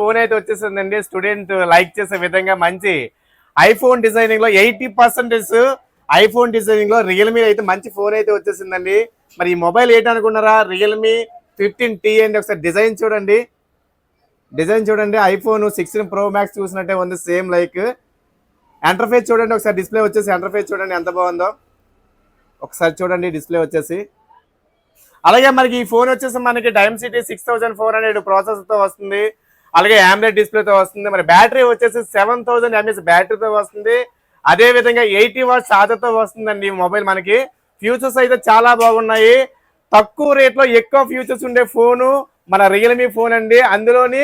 Phone అయితే వచ్చేసిందండి. Student like చేసే విధంగా మంచి ఐఫోన్ డిజైనింగ్ లో 80% ఐఫోన్ డిజైనింగ్ లో రియల్మీ అయితే మంచి ఫోన్ అయితే వచ్చేసిందండి. మరి ఈ మొబైల్ ఏంటనుకున్నారా? రియల్మీ 15T అండి. ఒకసారి డిజైన్ చూడండి. ఐఫోన్ 16 Pro Max చూసినట్టే ఉంది, సేమ్ లైక్. ఇంటర్ఫేస్ చూడండి ఒకసారి, డిస్ప్లే వచ్చేసి ఇంటర్ఫేస్ చూడండి ఎంత బాగుందో ఒకసారి చూడండి, డిస్ప్లే వచ్చేసి. అలాగే మనకి ఈ ఫోన్ వచ్చేసి మనకి డైమెన్సిటీ 6400 ప్రాసెసర్ తో వస్తుంది. అలాగే AMOLED డిస్ప్లేతో వస్తుంది. మరి బ్యాటరీ వచ్చేసి 7000 mAh బ్యాటరీతో వస్తుంది. అదే విధంగా 80 వాట్స్ ఛార్జర్ తో వస్తుందండి ఈ మొబైల్. మనకి ఫ్యూచర్స్ అయితే చాలా బాగున్నాయి. తక్కువ రేట్ లో ఎక్కువ ఫ్యూచర్స్ ఉండే ఫోను మన రియల్మీ ఫోన్ అండి. అందులోని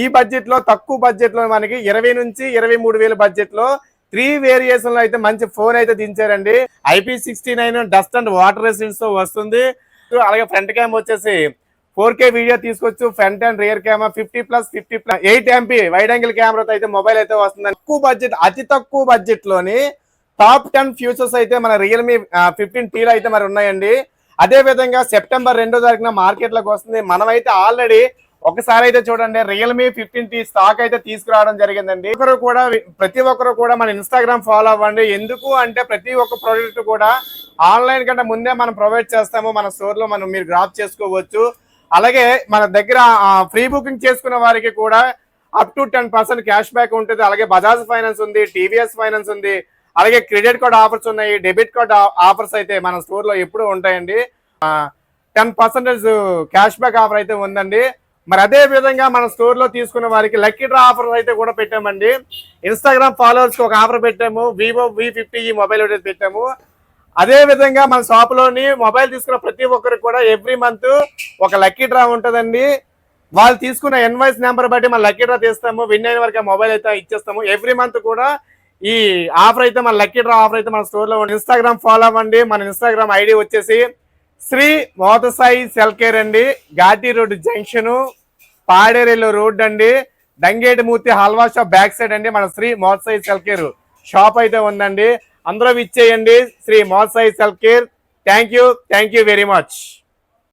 ఈ బడ్జెట్ లో, తక్కువ బడ్జెట్ లో మనకి 20 నుంచి 23,000 బడ్జెట్ లో 3 వేరియేషన్ లో అయితే మంచి ఫోన్ అయితే దించారండి. IP69 dust and water resistance తో వస్తుంది. అలాగే ఫ్రంట్ క్యామ్ వచ్చేసి 4K వీడియో తీసుకోవచ్చు. Front and rear camera 50+50+, 8 MP wide angle కెమెరాతో అయితే మొబైల్ అయితే వస్తుంది. తక్కువ బడ్జెట్, అతి తక్కువ బడ్జెట్ లోని టాప్ 10 ఫ్యూచర్స్ అయితే మన రియల్మీ 15T లో అయితే మరి ఉన్నాయండి. అదే విధంగా సెప్టెంబర్ 2వ తారీఖున మార్కెట్ లోకి వస్తుంది. మనమైతే ఆల్రెడీ ఒకసారి అయితే చూడండి రియల్మీ 15T స్టాక్ అయితే తీసుకురావడం జరిగిందండి. ప్రతి ఒక్కరు కూడా మన ఇన్స్టాగ్రామ్ ఫాలో అవ్వండి. ఎందుకు అంటే ప్రతి ఒక్క ప్రోడక్ట్ కూడా ఆన్లైన్ కంటే ముందే మనం ప్రొవైడ్ చేస్తాము. మన స్టోర్ లో మీరు గ్రాప్ చేసుకోవచ్చు. అలాగే మన దగ్గర ఫ్రీ బుకింగ్ చేసుకున్న వారికి కూడా అప్ టు 10% క్యాష్ బ్యాక్ ఉంటుంది. అలాగే బజాజ్ ఫైనాన్స్ ఉంది, TVS ఫైనాన్స్ ఉంది, అలాగే క్రెడిట్ కార్డ్ ఆఫర్స్ ఉన్నాయి, డెబిట్ కార్డ్ ఆఫర్స్ అయితే మన స్టోర్ లో ఎప్పుడు ఉంటాయండి. 10% క్యాష్ బ్యాక్ ఆఫర్ అయితే ఉందండి. మరి అదే విధంగా మన స్టోర్ లో తీసుకున్న వారికి లక్కీ డ్రా ఆఫర్ అయితే కూడా పెట్టామండి. ఇన్స్టాగ్రామ్ ఫాలోవర్స్ కి ఒక ఆఫర్ పెట్టాము, Vivo V50 మొబైల్ పెట్టాము. అదే విధంగా మన షాప్ లోని మొబైల్ తీసుకున్న ప్రతి ఒక్కరికి కూడా ఎవ్రీ మంత్ ఒక లక్కీ డ్రా ఉంటుందండి. వాళ్ళు తీసుకున్న ఇన్వాయిస్ నెంబర్ బట్టి మన లక్కీ డ్రా తీస్తాము. విన్ అయిన వరకు మొబైల్ అయితే ఇచ్చేస్తాము. ఎవ్రీ మంత్ కూడా ఈ ఆఫర్ అయితే మన లక్కీ డ్రా ఆఫర్ అయితే మన స్టోర్ లో ఉంది. ఇన్స్టాగ్రామ్ ఫాలో అవ్వండి. మన ఇన్స్టాగ్రామ్ ఐడి వచ్చేసి శ్రీ మోతసాయి సెల్ కేర్ అండి. ఘాటీ రోడ్ జంక్షన్, పాడేరేలో రోడ్ అండి, Dangeti Murthy halwa shop back side అండి మన Shri Motasai cell care shop అయితే ఉందండి. అందరూ విచ్చేయండి Shri Motasai cell care. Thank you very much.